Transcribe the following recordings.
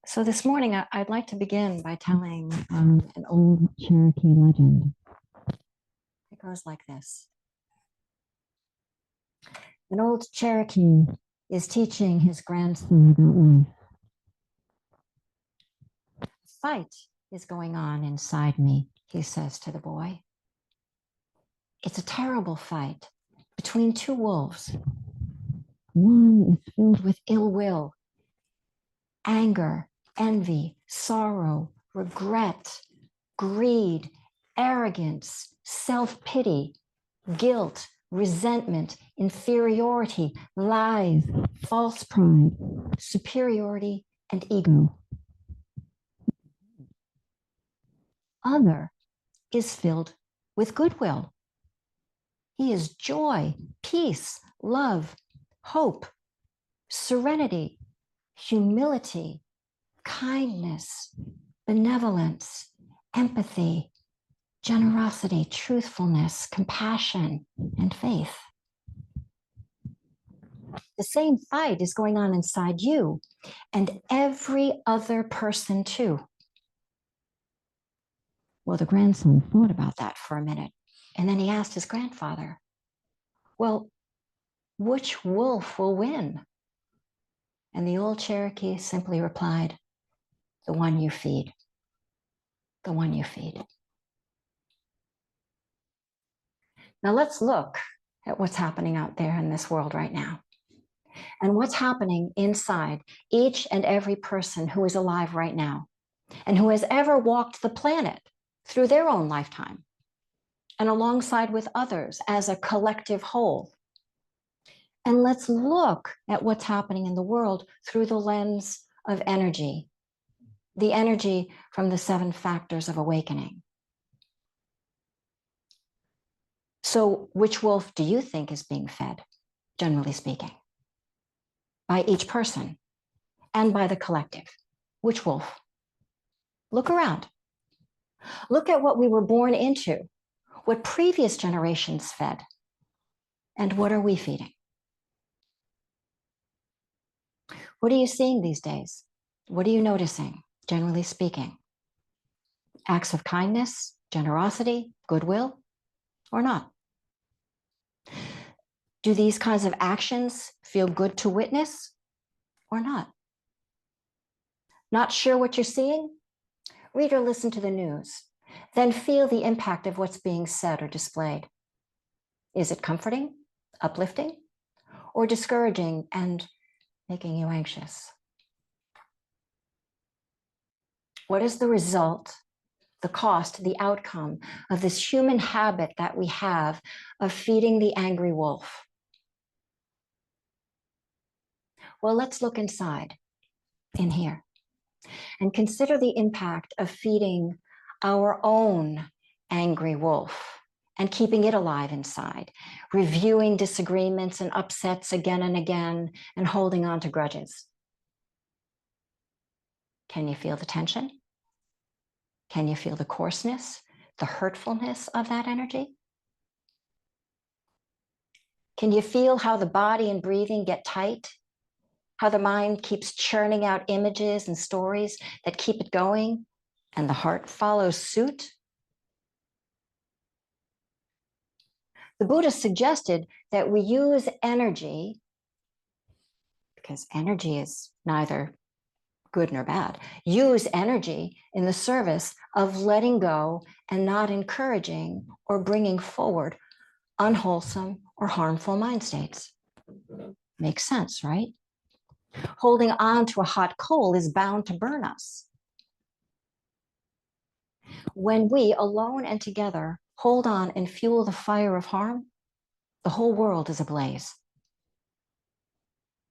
So this morning, I'd like to begin by telling an old Cherokee legend. It goes like this. An old Cherokee is teaching his grandson about life. A fight is going on inside me, he says to the boy. It's a terrible fight between two wolves. One is filled with ill will, anger, envy, sorrow, regret, greed, arrogance, self-pity, guilt, resentment, inferiority, lies, false pride, superiority, and ego. Other is filled with goodwill. He is joy, peace, love, hope, serenity, humility, kindness, benevolence, empathy, generosity, truthfulness, compassion, and faith. The same fight is going on inside you and every other person too. Well, the grandson thought about that for a minute, and then he asked his grandfather, well, which wolf will win? And the old Cherokee simply replied, the one you feed. The one you feed. Now let's look at what's happening out there in this world right now and what's happening inside each and every person who is alive right now and who has ever walked the planet through their own lifetime and alongside with others as a collective whole. And let's look at what's happening in the world through the lens of energy, the energy from the 7 factors of awakening. So which wolf do you think is being fed, generally speaking? By each person and by the collective. Which wolf? Look around. Look at what we were born into, what previous generations fed, and what are we feeding? What are you seeing these days? What are you noticing, generally speaking? Acts of kindness, generosity, goodwill, or not? Do these kinds of actions feel good to witness or not? Not sure what you're seeing? Read or listen to the news. Then feel the impact of what's being said or displayed. Is it comforting, uplifting, or discouraging and making you anxious? What is the result, the cost, the outcome of this human habit that we have of feeding the angry wolf? Well, let's look inside, in here, and consider the impact of feeding our own angry wolf and keeping it alive inside, reviewing disagreements and upsets again and again, and holding on to grudges. Can you feel the tension? Can you feel the coarseness, the hurtfulness of that energy? Can you feel how the body and breathing get tight? How the mind keeps churning out images and stories that keep it going, and the heart follows suit? The Buddha suggested that we use energy, because energy is neither good nor bad, use energy in the service of letting go and not encouraging or bringing forward unwholesome or harmful mind states. Makes sense, right? Holding on to a hot coal is bound to burn us. When we, alone and together, hold on and fuel the fire of harm, the whole world is ablaze.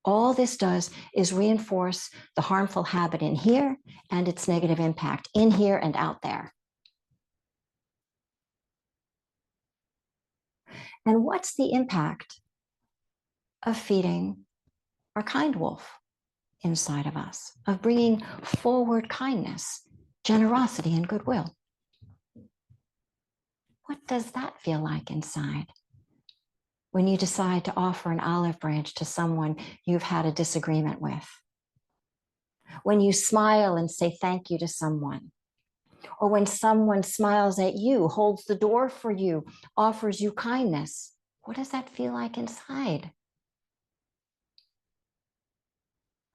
All this does is reinforce the harmful habit in here and its negative impact in here and out there. And what's the impact of feeding our kind wolf inside of us, of bringing forward kindness, generosity, and goodwill? What does that feel like inside when you decide to offer an olive branch to someone you've had a disagreement with? when you smile and say thank you to someone, or when someone smiles at you, holds the door for you, offers you kindness. What does that feel like inside?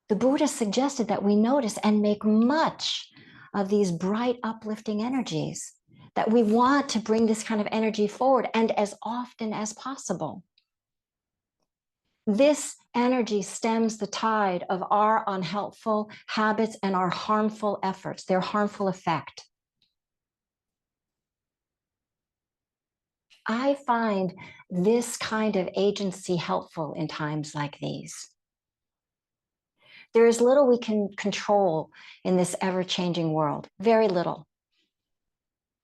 The Buddha suggested that we notice and make much of these bright, uplifting energies, that we want to bring this kind of energy forward and as often as possible. This energy stems the tide of our unhelpful habits and our harmful efforts, their harmful effect. I find this kind of agency helpful in times like these. There is little we can control in this ever-changing world, very little.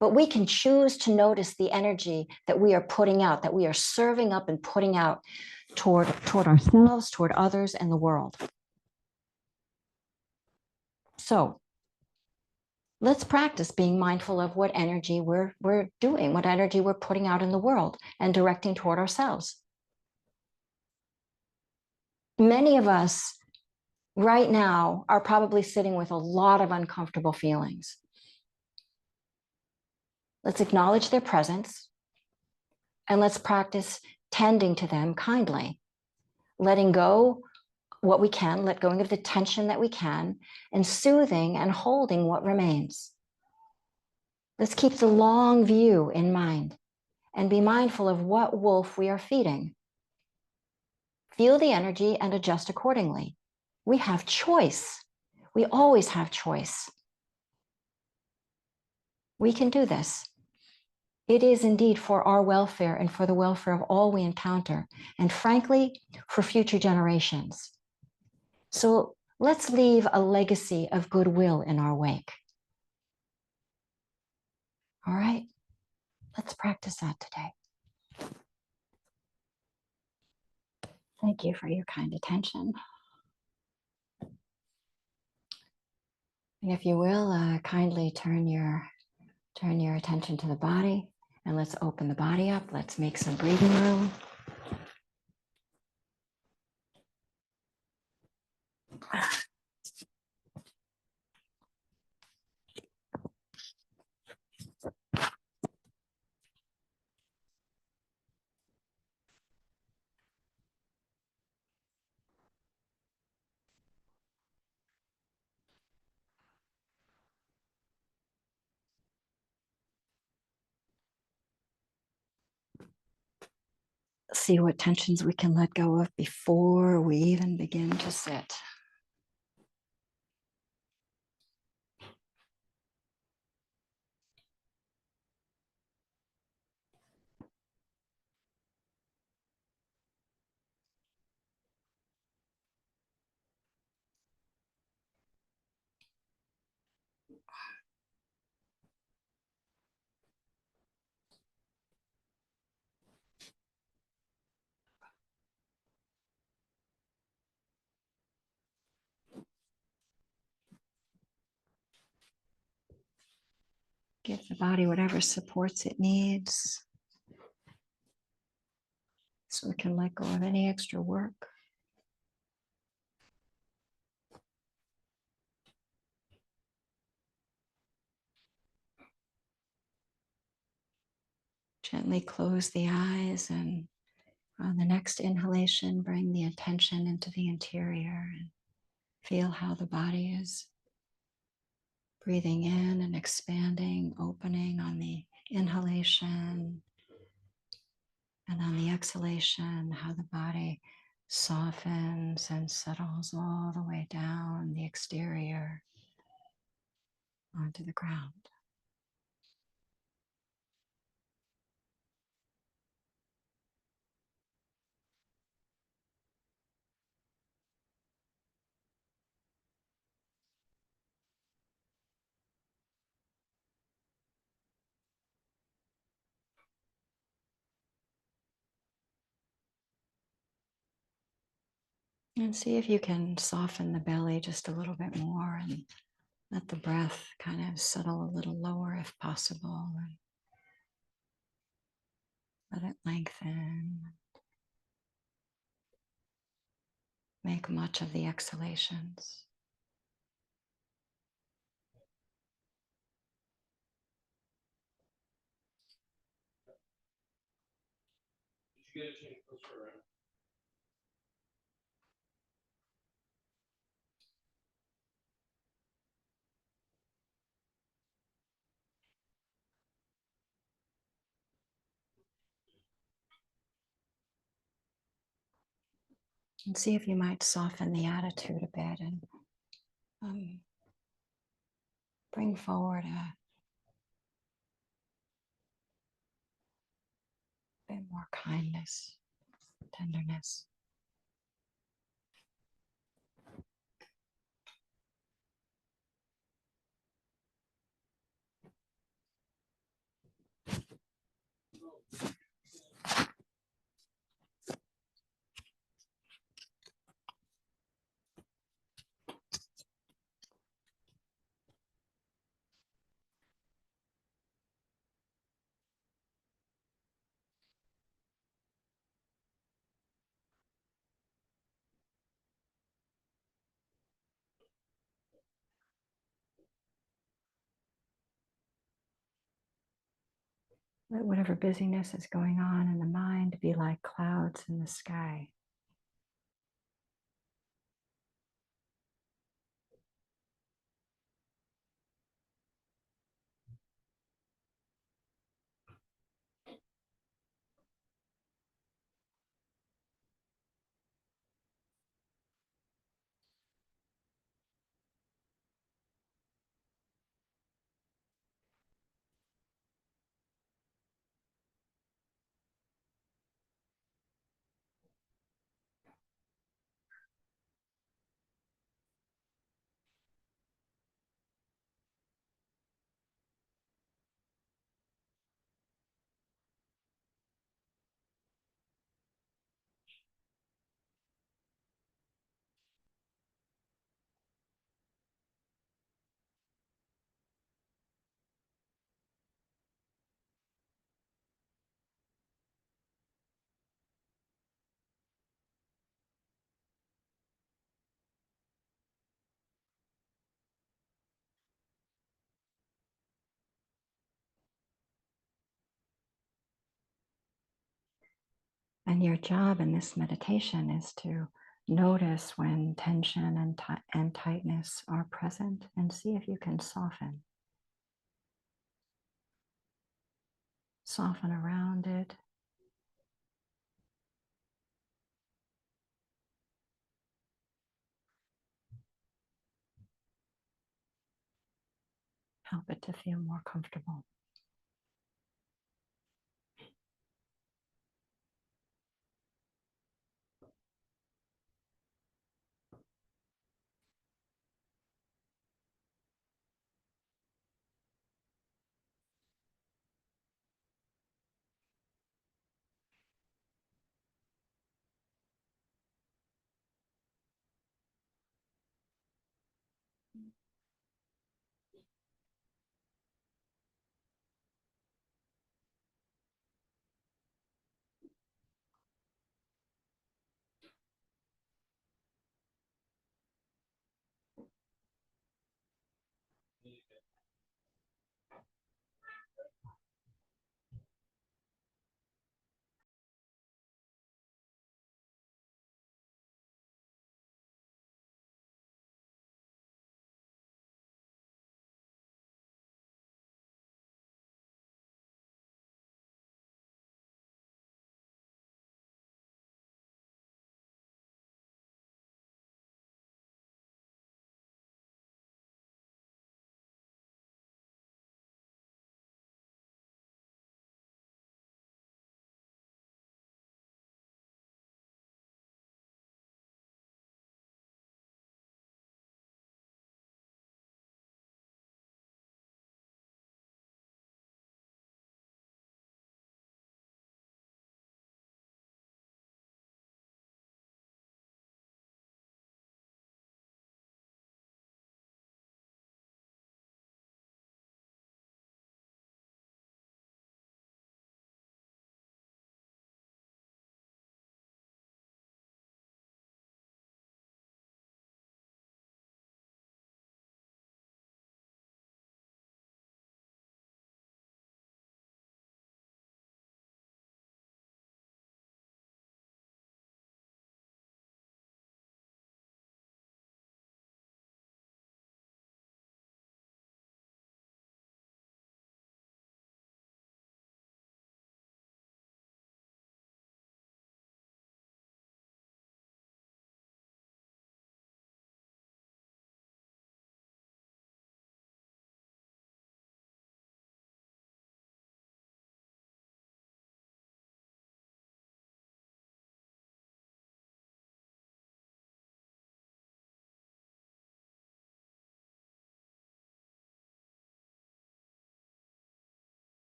But we can choose to notice the energy that we are putting out, that we are serving up and putting out toward ourselves, toward others, and the world. So let's practice being mindful of what energy we're doing, what energy we're putting out in the world and directing toward ourselves. Many of us right now are probably sitting with a lot of uncomfortable feelings. Let's acknowledge their presence and let's practice tending to them kindly, letting go what we can, let go of the tension that we can, and soothing and holding what remains. Let's keep the long view in mind and be mindful of what wolf we are feeding. Feel the energy and adjust accordingly. We have choice. We always have choice. We can do this. It is indeed for our welfare and for the welfare of all we encounter, and frankly, for future generations. So let's leave a legacy of goodwill in our wake. All right, let's practice that today. Thank you for your kind attention. And if you will, kindly turn your attention to the body, and let's open the body up. Let's make some breathing room. See what tensions we can let go of before we even begin to sit. Give the body whatever supports it needs so we can let go of any extra work. Gently close the eyes, and on the next inhalation, bring the attention into the interior and feel how the body is breathing in and expanding, opening on the inhalation, and on the exhalation, how the body softens and settles all the way down the exterior onto the ground. And see if you can soften the belly just a little bit more and let the breath kind of settle a little lower if possible. And let it lengthen. Make much of the exhalations. And see if you might soften the attitude a bit and bring forward a bit more kindness, tenderness. Let whatever busyness is going on in the mind be like clouds in the sky. And your job in this meditation is to notice when tension and tightness are present and see if you can soften. Soften around it. Help it to feel more comfortable.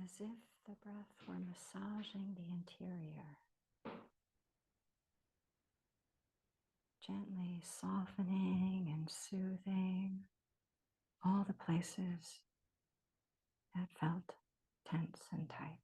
as if the breath were massaging the interior, gently softening and soothing all the places that felt tense and tight.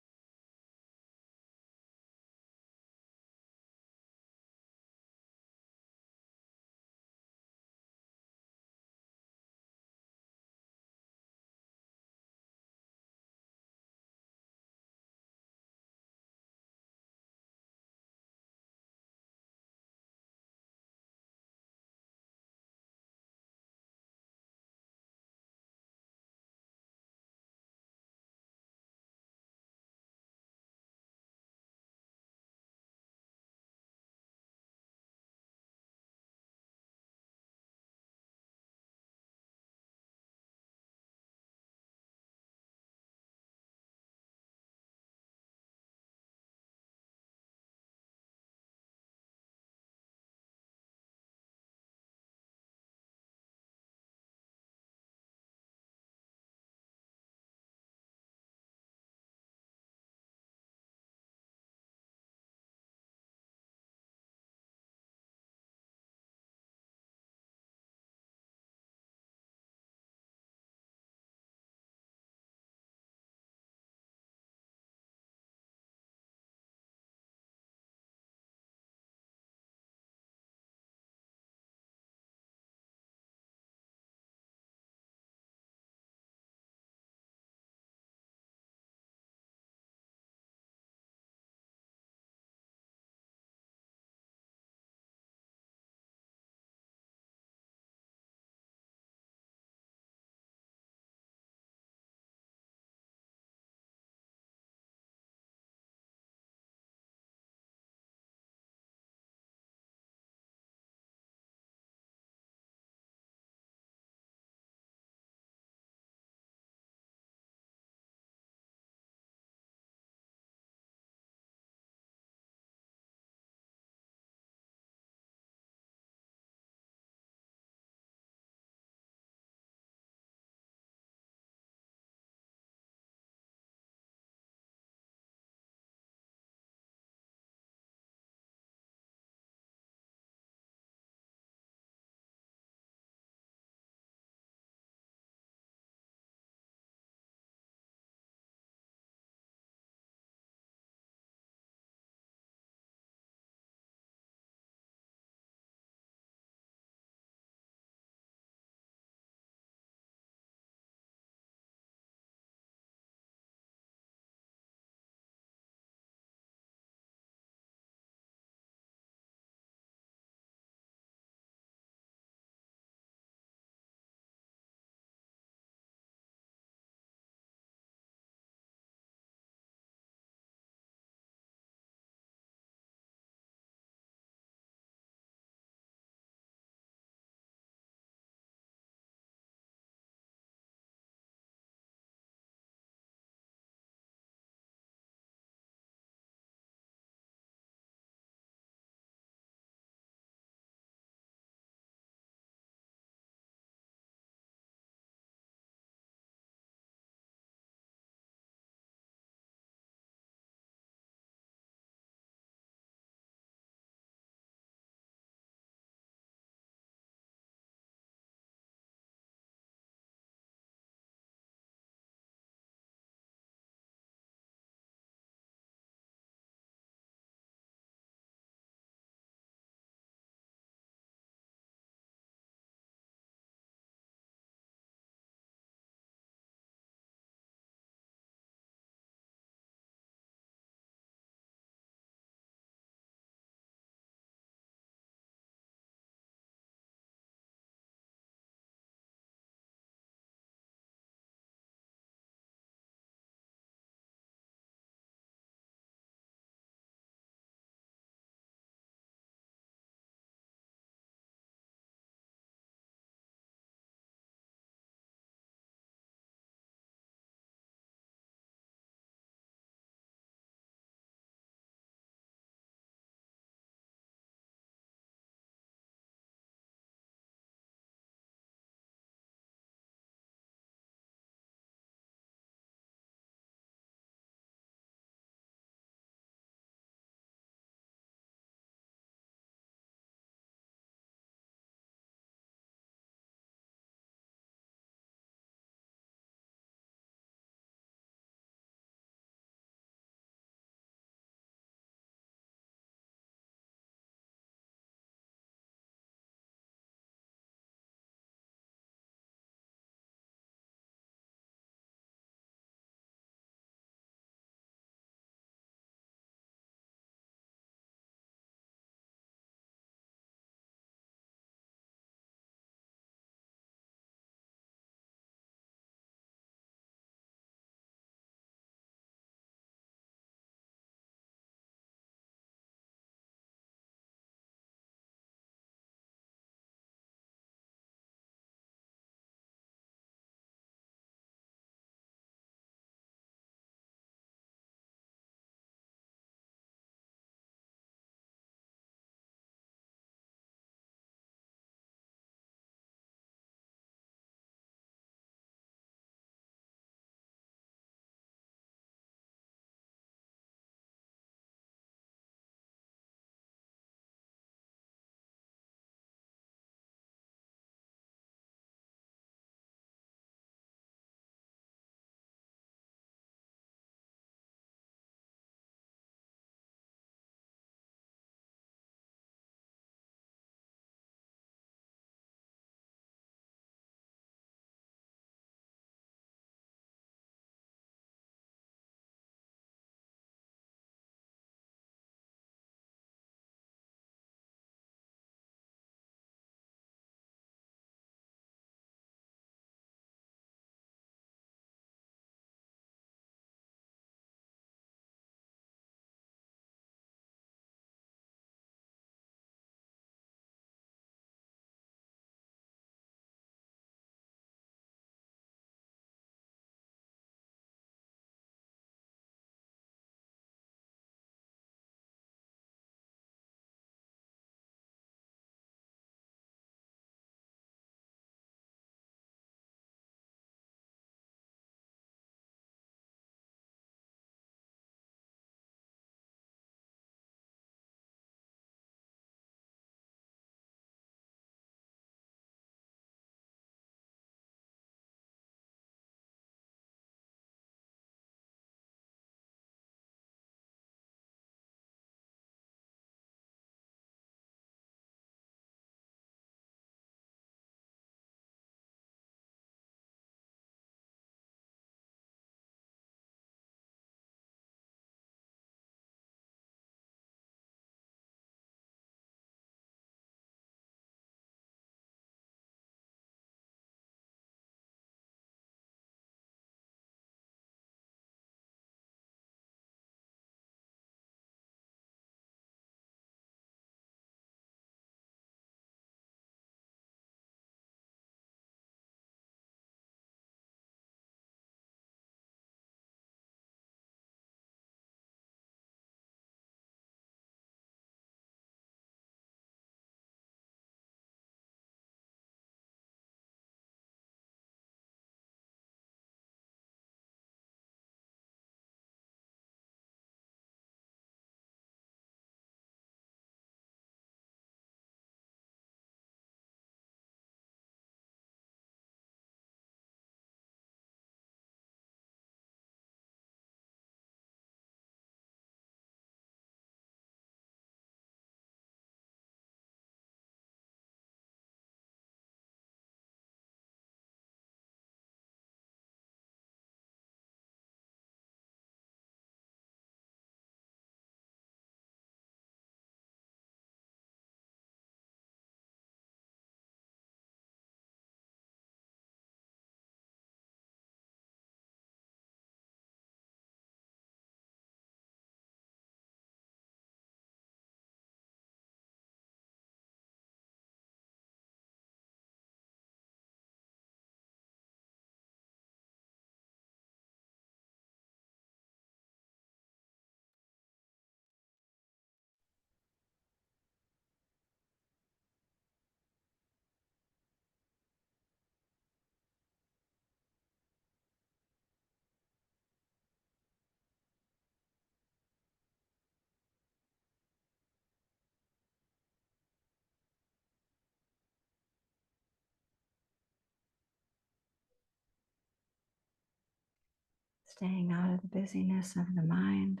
staying out of the busyness of the mind,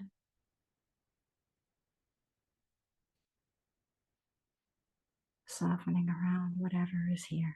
softening around whatever is here.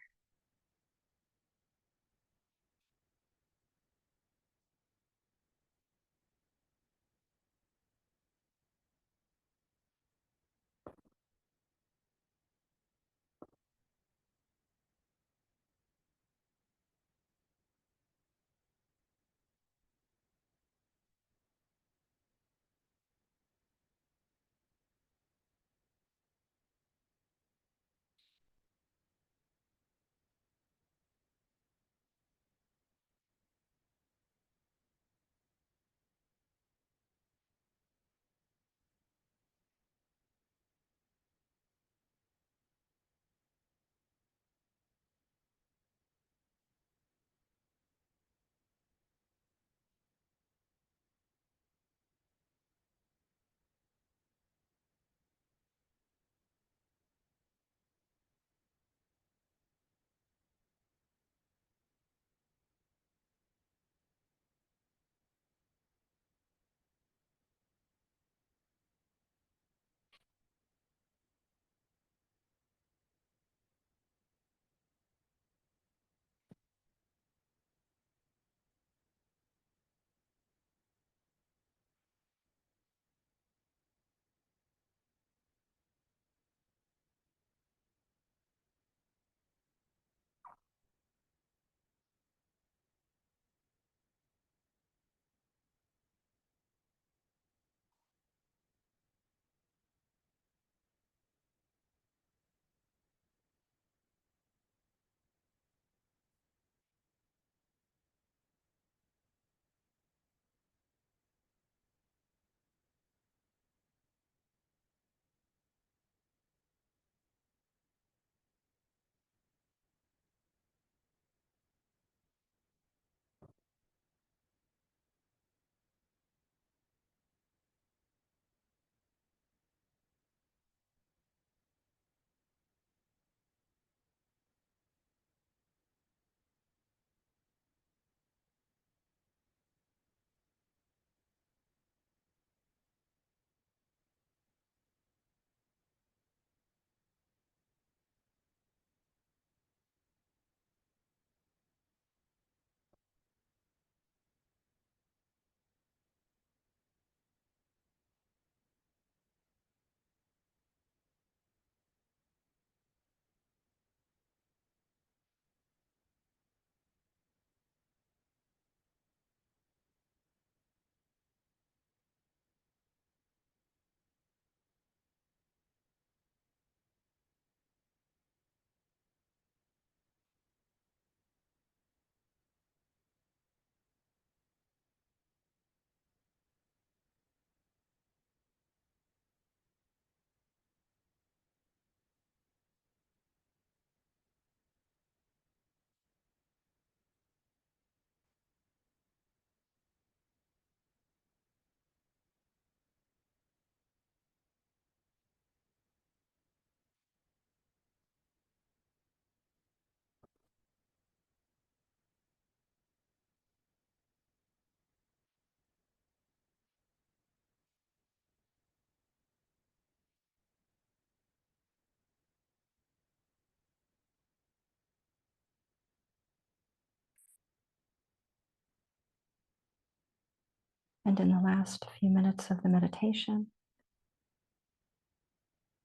And in the last few minutes of the meditation,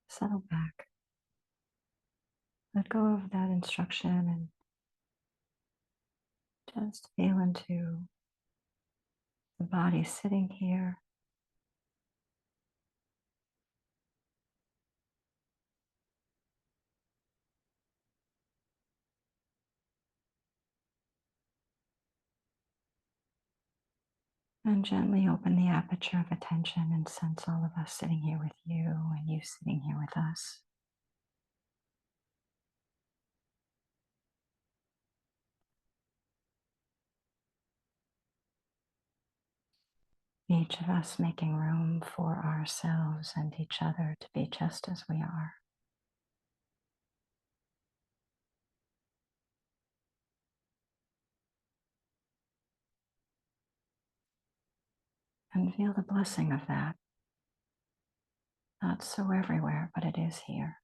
settle back. Let go of that instruction and just feel into the body sitting here. And gently open the aperture of attention and sense all of us sitting here with you and you sitting here with us. Each of us making room for ourselves and each other to be just as we are. And feel the blessing of that. Not so everywhere, but it is here.